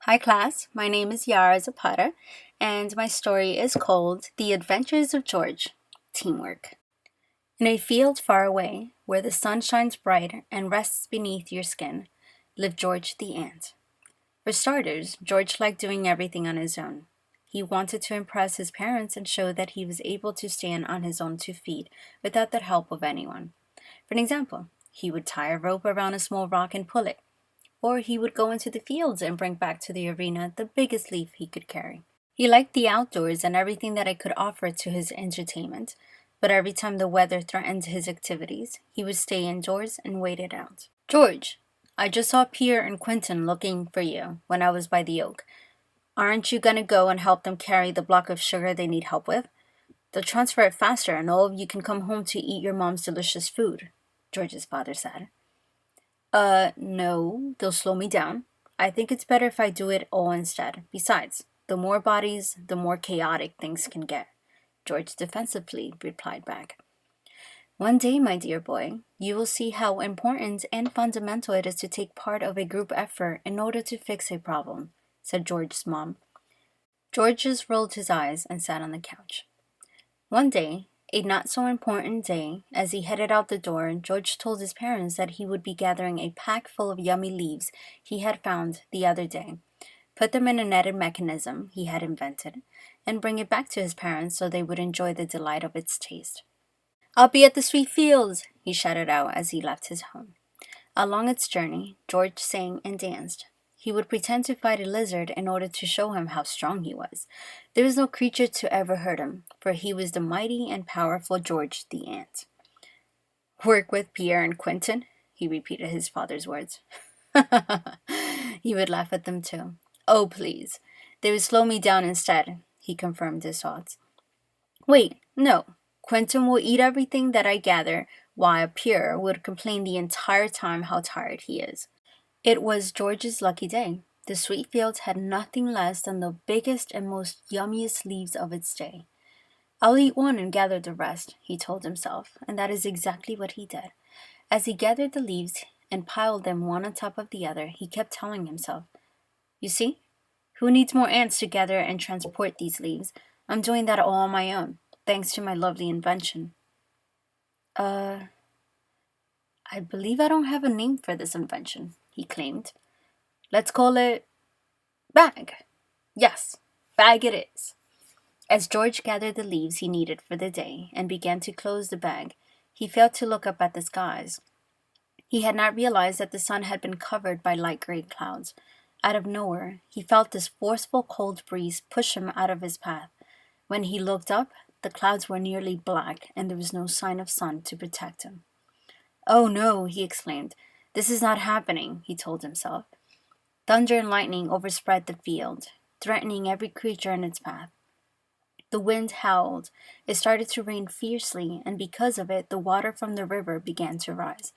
Hi class, my name is Yara Zapata, and my story is called The Adventures of George, Teamwork. In a field far away, where the sun shines bright and rests beneath your skin, lived George the ant. For starters, George liked doing everything on his own. He wanted to impress his parents and show that he was able to stand on his own 2 feet without the help of anyone. For an example, he would tie a rope around a small rock and pull it. Or he would go into the fields and bring back to the arena the biggest leaf he could carry. He liked the outdoors and everything that it could offer to his entertainment, but every time the weather threatened his activities, he would stay indoors and wait it out. George, I just saw Pierre and Quentin looking for you when I was by the oak. Aren't you gonna go and help them carry the block of sugar they need help with? They'll transfer it faster and all of you can come home to eat your mom's delicious food, George's father said. No, they'll slow me down. I think it's better if I do it all instead. Besides, the more bodies, the more chaotic things can get, George defensively replied back. One day, my dear boy, you will see how important and fundamental it is to take part of a group effort in order to fix a problem, said George's mom. George just rolled his eyes and sat on the couch. One day, a not so important day, as he headed out the door, George told his parents that he would be gathering a pack full of yummy leaves he had found the other day, put them in a netted mechanism he had invented, and bring it back to his parents so they would enjoy the delight of its taste. I'll be at the sweet fields, he shouted out as he left his home. Along its journey, George sang and danced. He would pretend to fight a lizard in order to show him how strong he was. There was no creature to ever hurt him, for he was the mighty and powerful George the ant. Work with Pierre and Quentin, he repeated his father's words. He would laugh at them too. Oh, please. They would slow me down instead, he confirmed his thoughts. Wait, no. Quentin will eat everything that I gather, while Pierre would complain the entire time how tired he is. It was George's lucky day. The sweet fields had nothing less than the biggest and most yummiest leaves of its day. I'll eat one and gather the rest, he told himself, and that is exactly what he did. As he gathered the leaves and piled them one on top of the other, he kept telling himself, You see? Who needs more ants to gather and transport these leaves? I'm doing that all on my own, thanks to my lovely invention. I believe I don't have a name for this invention, he claimed. Let's call it bag. Yes, bag it is. As George gathered the leaves he needed for the day and began to close the bag, he failed to look up at the skies. He had not realized that the sun had been covered by light gray clouds. Out of nowhere, he felt this forceful cold breeze push him out of his path. When he looked up, the clouds were nearly black and there was no sign of sun to protect him. Oh no, he exclaimed. This is not happening, he told himself. Thunder and lightning overspread the field, threatening every creature in its path. The wind howled. It started to rain fiercely, and because of it, the water from the river began to rise.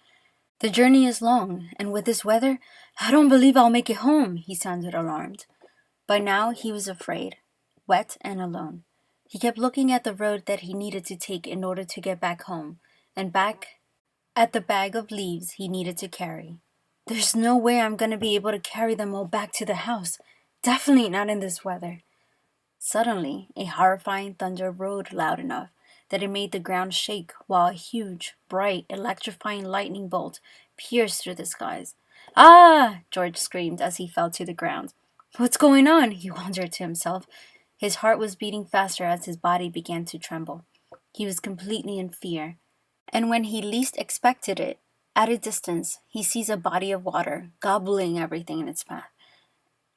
The journey is long, and with this weather, I don't believe I'll make it home, he sounded alarmed. By now, he was afraid, wet and alone. He kept looking at the road that he needed to take in order to get back home, and back at the bag of leaves he needed to carry. There's no way I'm going to be able to carry them all back to the house. Definitely not in this weather. Suddenly, a horrifying thunder roared loud enough that it made the ground shake while a huge, bright, electrifying lightning bolt pierced through the skies. Ah! George screamed as he fell to the ground. What's going on? He wondered to himself. His heart was beating faster as his body began to tremble. He was completely in fear. And when he least expected it, at a distance, he sees a body of water gobbling everything in its path.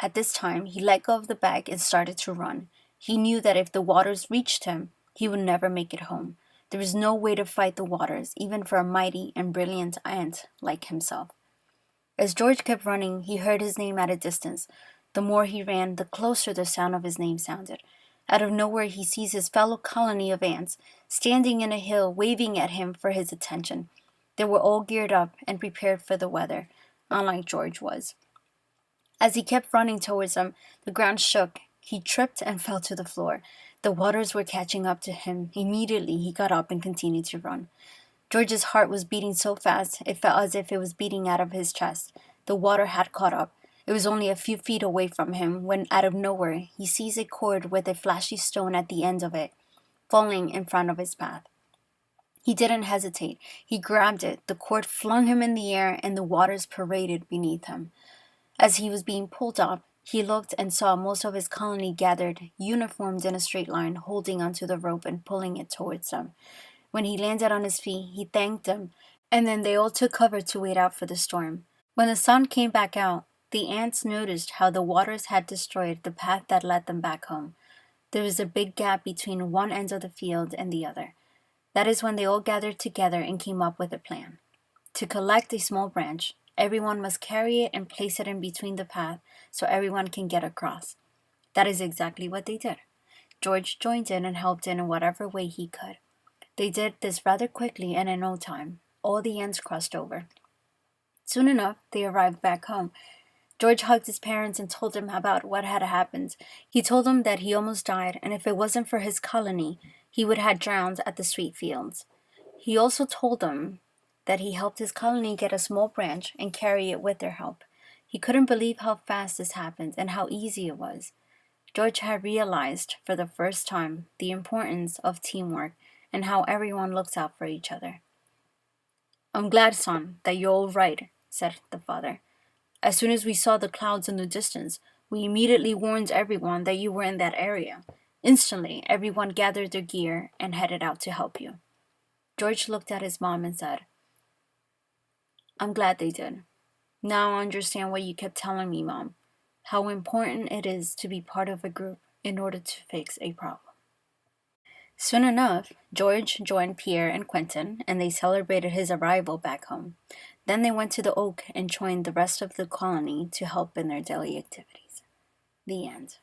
At this time, he let go of the bag and started to run. He knew that if the waters reached him, he would never make it home. There was no way to fight the waters, even for a mighty and brilliant ant like himself. As George kept running, he heard his name at a distance. The more he ran, the closer the sound of his name sounded. Out of nowhere, he sees his fellow colony of ants standing in a hill, waving at him for his attention. They were all geared up and prepared for the weather, unlike George was. As he kept running towards them, the ground shook. He tripped and fell to the floor. The waters were catching up to him. Immediately, he got up and continued to run. George's heart was beating so fast, it felt as if it was beating out of his chest. The water had caught up. It was only a few feet away from him when, out of nowhere, he sees a cord with a flashy stone at the end of it, falling in front of his path. He didn't hesitate. He grabbed it. The cord flung him in the air, and the waters paraded beneath him. As he was being pulled up, he looked and saw most of his colony gathered, uniformed in a straight line, holding onto the rope and pulling it towards them. When he landed on his feet, he thanked them, and then they all took cover to wait out for the storm. When the sun came back out, the ants noticed how the waters had destroyed the path that led them back home. There was a big gap between one end of the field and the other. That is when they all gathered together and came up with a plan. To collect a small branch, everyone must carry it and place it in between the path so everyone can get across. That is exactly what they did. George joined in and helped in whatever way he could. They did this rather quickly, and in no time, all the ants crossed over. Soon enough, they arrived back home. George hugged his parents and told them about what had happened. He told them that he almost died, and if it wasn't for his colony, he would have drowned at the sweet fields. He also told them that he helped his colony get a small branch and carry it with their help. He couldn't believe how fast this happened and how easy it was. George had realized for the first time the importance of teamwork and how everyone looks out for each other. "I'm glad, son, that you're all right," said the father. "As soon as we saw the clouds in the distance, we immediately warned everyone that you were in that area. Instantly, everyone gathered their gear and headed out to help you." George looked at his mom and said, "I'm glad they did. Now I understand what you kept telling me, Mom, how important it is to be part of a group in order to fix a problem." Soon enough, George joined Pierre and Quentin, and they celebrated his arrival back home. Then they went to the oak and joined the rest of the colony to help in their daily activities. The end.